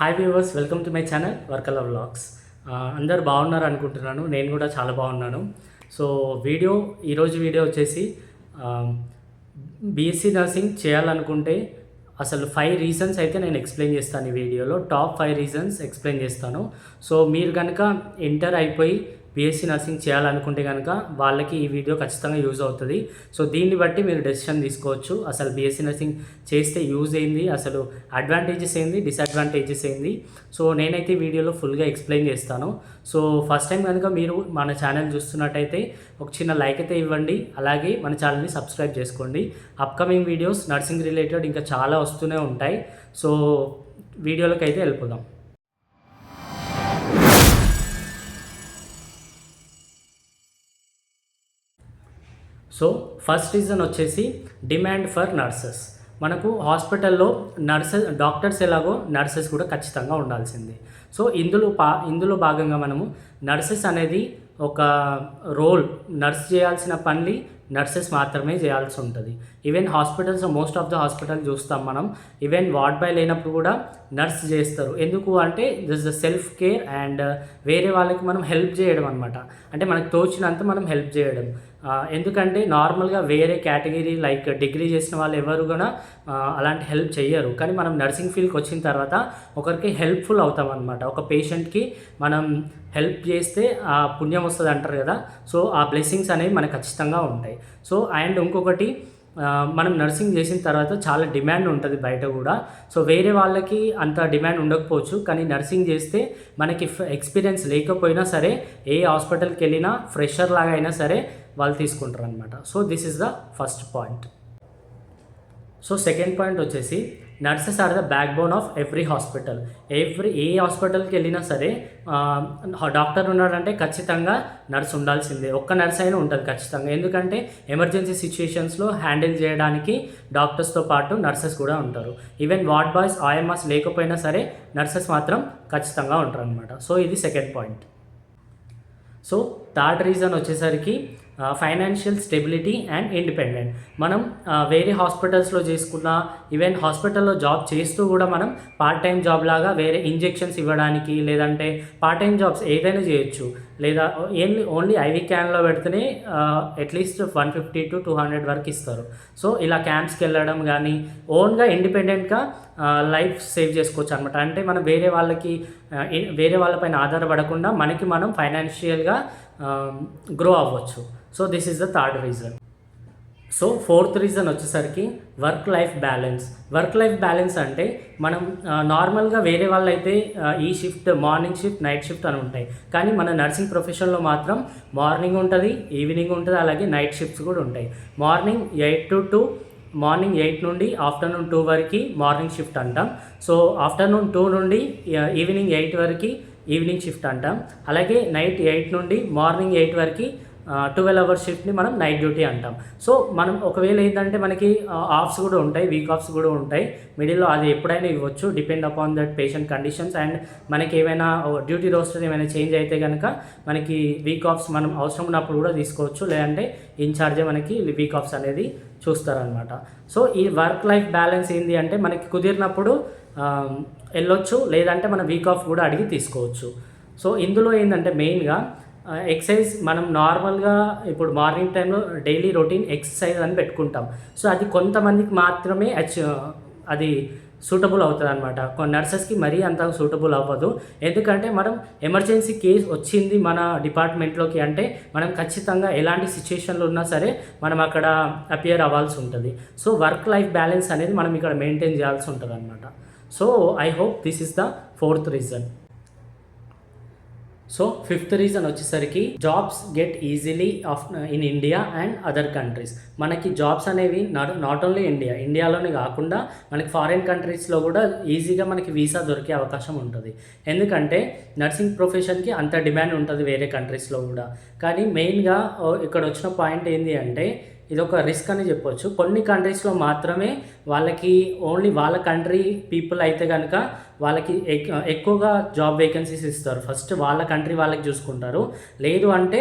Hi viewers, welcome to my channel వర్కల vlogs. అందరు బాగున్నారు అనుకుంటున్నాను. నేను కూడా చాలా బాగున్నాను. సో ఈరోజు వీడియో వచ్చేసి బీఎస్సీ నర్సింగ్ చేయాలనుకుంటే అసలు 5 రీజన్స్ అయితే నేను ఎక్స్ప్లెయిన్ చేస్తాను ఈ వీడియోలో. టాప్ 5 రీజన్స్ ఎక్స్ప్లెయిన్ చేస్తాను. సో మీరు కనుక ఇంటర్ అయిపోయి బీఎస్సీ నర్సింగ్ చేయాలనుకుంటే కనుక వాళ్ళకి ఈ వీడియో ఖచ్చితంగా యూజ్ అవుతుంది. సో దీన్ని బట్టి మీరు డెసిషన్ తీసుకోవచ్చు. అసలు బీఎస్సీ నర్సింగ్ చేస్తే యూజ్ ఏంది, అసలు అడ్వాంటేజెస్ ఏంది, డిసడ్వాంటేజెస్ ఏంది. సో నేనైతే ఈ వీడియోలో ఫుల్గా ఎక్స్ప్లెయిన్ చేస్తాను. సో ఫస్ట్ టైం కనుక మీరు మన ఛానల్ చూస్తున్నట్టయితే ఒక చిన్న లైక్ అయితే ఇవ్వండి. అలాగే మన ఛానల్ని సబ్స్క్రైబ్ చేసుకోండి. అప్కమింగ్ వీడియోస్ నర్సింగ్ రిలేటెడ్ ఇంకా చాలా వస్తూనే ఉంటాయి. సో వీడియోలోకి అయితే వెళ్ళిపోదాం. సో ఫస్ట్ రీజన్ వచ్చేసి డిమాండ్ ఫర్ నర్సెస్. మనకు హాస్పిటల్లో డాక్టర్స్ ఎలాగో నర్సెస్ కూడా ఖచ్చితంగా ఉండాల్సిందే. సో ఇందులో భాగంగా మనము నర్సెస్ అనేది ఒక రోల్, నర్స్ చేయాల్సిన పని నర్సెస్ మాత్రమే చేయాల్సి ఉంటుంది. Even hospitals, most of the hospital చూస్తాం మనం, ఈవెన్ వార్డ్ బాయ్ లేనప్పుడు కూడా నర్స్ చేస్తారు. ఎందుకు అంటే this the self care and వేరే వాళ్ళకి మనం హెల్ప్ చేయడం అనమాట. అంటే మనకు తోచినంత మనం హెల్ప్ చేయడం. ఎందుకంటే నార్మల్గా వేరే కేటగిరీ లైక్ డిగ్రీ చేసిన వాళ్ళు ఎవరు కూడా అలాంటి హెల్ప్ చేయరు. కానీ మనం నర్సింగ్ ఫీల్డ్కి వచ్చిన తర్వాత ఒకరికి హెల్ప్ఫుల్ అవుతాం అనమాట. ఒక పేషెంట్కి మనం హెల్ప్ చేస్తే ఆ పుణ్యం వస్తుంది అంటారు కదా. సో ఆ బ్లెస్సింగ్స్ అనేవి మనకు ఖచ్చితంగా ఉంటాయి. సో అండ్ ఇంకొకటి, మనం నర్సింగ్ చేసిన తర్వాత చాలా డిమాండ్ ఉంటుంది బయట కూడా. సో వేరే వాళ్ళకి అంత డిమాండ్ ఉండకపోవచ్చు, కానీ నర్సింగ్ చేస్తే మనకి ఎక్స్పీరియన్స్ లేకపోయినా సరే ఏ హాస్పిటల్కి వెళ్ళినా ఫ్రెషర్ లాగా అయినా సరే వాళ్ళు తీసుకుంటారు అనమాట. So this is the first point. So second point వచ్చేసి nurses are the backbone of every hospital. ఏ హాస్పిటల్కి వెళ్ళినా సరే డాక్టర్ ఉన్నాడంటే ఖచ్చితంగా నర్స్ ఉండాల్సిందే. ఒక్క నర్స్ అయినా ఉంటుంది ఖచ్చితంగా. ఎందుకంటే ఎమర్జెన్సీ సిచ్యుయేషన్స్లో హ్యాండిల్ చేయడానికి డాక్టర్స్తో పాటు నర్సెస్ కూడా ఉంటారు. ఈవెన్ వార్డ్ బాయ్స్, ఆర్ఎంఆర్స్ లేకపోయినా సరే నర్సెస్ మాత్రం ఖచ్చితంగా ఉంటారు అనమాట. సో ఇది second point. So third reason వచ్చేసరికి ఫైనాన్షియల్ స్టెబిలిటీ అండ్ ఇండిపెండెంట్. మనం వేరే హాస్పిటల్స్లో చేసుకున్న, ఈవెన్ హాస్పిటల్లో జాబ్ చేస్తూ కూడా మనం పార్ట్ టైం జాబ్ లాగా వేరే ఇంజెక్షన్స్ ఇవ్వడానికి, లేదంటే పార్ట్ టైం జాబ్స్ ఏదైనా చేయొచ్చు. లేదా ఓన్లీ ఐవీ క్యాన్లో పెడితేనే అట్లీస్ట్ 150 to 200 వరకు ఇస్తారు. సో ఇలా క్యాంప్స్కి వెళ్ళడం కానీ ఓన్గా ఇండిపెండెంట్గా లైఫ్ సేవ్ చేసుకోవచ్చు అనమాట. అంటే మనం వేరే వాళ్ళపైన ఆధారపడకుండా మనకి మనం ఫైనాన్షియల్గా గ్రో అవ్వచ్చు. So this is the third reason. So fourth reason వచ్చేసరికి work life balance. Work life balance అంటే మనం నార్మల్గా వేరే వాళ్ళైతే ఈ shift, morning shift, night shift అని ఉంటాయి. కానీ మన నర్సింగ్ ప్రొఫెషన్లో మాత్రం మార్నింగ్ ఉంటుంది, ఈవినింగ్ ఉంటుంది, అలాగే నైట్ షిఫ్ట్స్ కూడా ఉంటాయి. మార్నింగ్ 8 to 2, మార్నింగ్ 8 నుండి ఆఫ్టర్నూన్ 2 వరకు మార్నింగ్ షిఫ్ట్ అంటాం. సో ఆఫ్టర్నూన్ 2 నుండి ఈవినింగ్ 8 వరకు ఈవినింగ్ షిఫ్ట్ అంటాం. అలాగే నైట్ 8 నుండి మార్నింగ్ 8 వరకు 12 అవర్స్ షిఫ్ట్ని మనం నైట్ డ్యూటీ అంటాం. సో మనం ఒకవేళ ఏంటంటే మనకి ఆఫ్స్ కూడా ఉంటాయి, వీక్ ఆఫ్స్ కూడా ఉంటాయి మిడిల్లో. అది ఎప్పుడైనా ఇవ్వచ్చు, depend upon that patient conditions. And మనకి ఏమైనా డ్యూటీ రోస్టర్ ఏమైనా చేంజ్ అయితే కనుక మనకి వీక్ ఆఫ్స్ మనం అవసరం ఉన్నప్పుడు కూడా తీసుకోవచ్చు, లేదంటే ఇన్ఛార్జే మనకి వీక్ ఆఫ్స్ అనేది చూస్తారనమాట. సో ఈ వర్క్ లైఫ్ బ్యాలెన్స్ ఏంటి అంటే మనకి కుదిరినప్పుడు వెళ్ళొచ్చు, లేదంటే మన వీక్ ఆఫ్ కూడా అడిగి తీసుకోవచ్చు. సో ఇందులో ఏంటంటే మెయిన్గా ఎక్సర్సైజ్ మనం నార్మల్గా ఇప్పుడు మార్నింగ్ టైంలో డైలీ రొటీన్ ఎక్సర్సైజ్ అని పెట్టుకుంటాం. సో అది కొంతమందికి మాత్రమే అది సూటబుల్ అవుతుంది అనమాట. కొన్ని నర్సెస్కి మరీ అంత సూటబుల్ అవ్వదు. ఎందుకంటే మనం ఎమర్జెన్సీ కేసు వచ్చింది మన డిపార్ట్మెంట్లోకి అంటే మనం ఖచ్చితంగా ఎలాంటి సిచ్యుయేషన్లో ఉన్నా సరే మనం అక్కడ అపియర్ అవ్వాల్సి ఉంటుంది. సో వర్క్ లైఫ్ బ్యాలెన్స్ అనేది మనం ఇక్కడ మెయింటైన్ చేయాల్సి ఉంటుంది అనమాట. So I hope this is the fourth reason. So fifth reason వచ్చేసరికి jobs get easily in India and other countries. మనకి జాబ్స్ అనేవి నాట్ ఓన్లీ ఇండియాలోనే కాకుండా మనకి ఫారిన్ కంట్రీస్లో కూడా ఈజీగా మనకి వీసా దొరికే అవకాశం ఉంటుంది. ఎందుకంటే నర్సింగ్ ప్రొఫెషన్కి అంత డిమాండ్ ఉంటుంది వేరే కంట్రీస్లో కూడా. కానీ మెయిన్గా ఇక్కడ వచ్చిన పాయింట్ ఏంటి అంటే ఇది ఒక రిస్క్ అని చెప్పొచ్చు. కొన్ని కంట్రీస్లో మాత్రమే వాళ్ళకి ఓన్లీ వాళ్ళ కంట్రీ పీపుల్ అయితే కనుక వాళ్ళకి ఎక్కువగా జాబ్ వేకెన్సీస్ ఇస్తారు. ఫస్ట్ వాళ్ళ కంట్రీ వాళ్ళకి చూసుకుంటారు. లేదు అంటే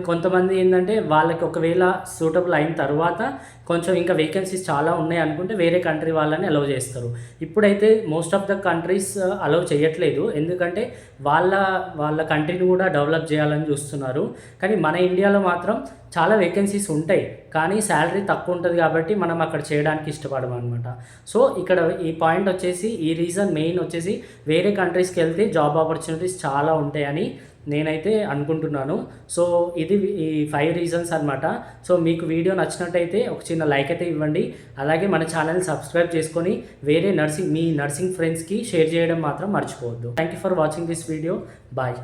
కొంతమంది ఏంటంటే వాళ్ళకి ఒకవేళ సూటబుల్ అయిన తర్వాత కొంచెం ఇంకా వేకెన్సీస్ చాలా ఉన్నాయి అనుకుంటే వేరే కంట్రీ వాళ్ళని అలౌ చేస్తారు. ఇప్పుడైతే most of the countries allow చేయట్లేదు, ఎందుకంటే వాళ్ళ కంట్రీని కూడా డెవలప్ చేయాలని చూస్తున్నారు. కానీ మన ఇండియాలో మాత్రం చాలా వేకెన్సీస్ ఉంటాయి, కానీ శాలరీ తక్కువ ఉంటుంది కాబట్టి మనం అక్కడ చేయడానికి ఇష్టపడము అనమాట. సో ఇక్కడ ఈ పాయింట్ వచ్చేసి, ఈ రీజన్ మెయిన్ వచ్చేసి వేరే కంట్రీస్కి వెళ్తే జాబ్ ఆపర్చునిటీస్ చాలా ఉంటాయని నేనైతే అనుకుంటున్నాను. సో ఇది ఈ 5 రీజన్స్ అనమాట. సో మీకు వీడియో నచ్చినట్టయితే ఒక చిన్న లైక్ అయితే ఇవ్వండి. అలాగే మన ఛానల్ సబ్స్క్రైబ్ చేసుకొని వేరే మీ నర్సింగ్ ఫ్రెండ్స్కి షేర్ చేయడం మాత్రం మర్చిపోవద్దు. Thank you for watching this video. Bye.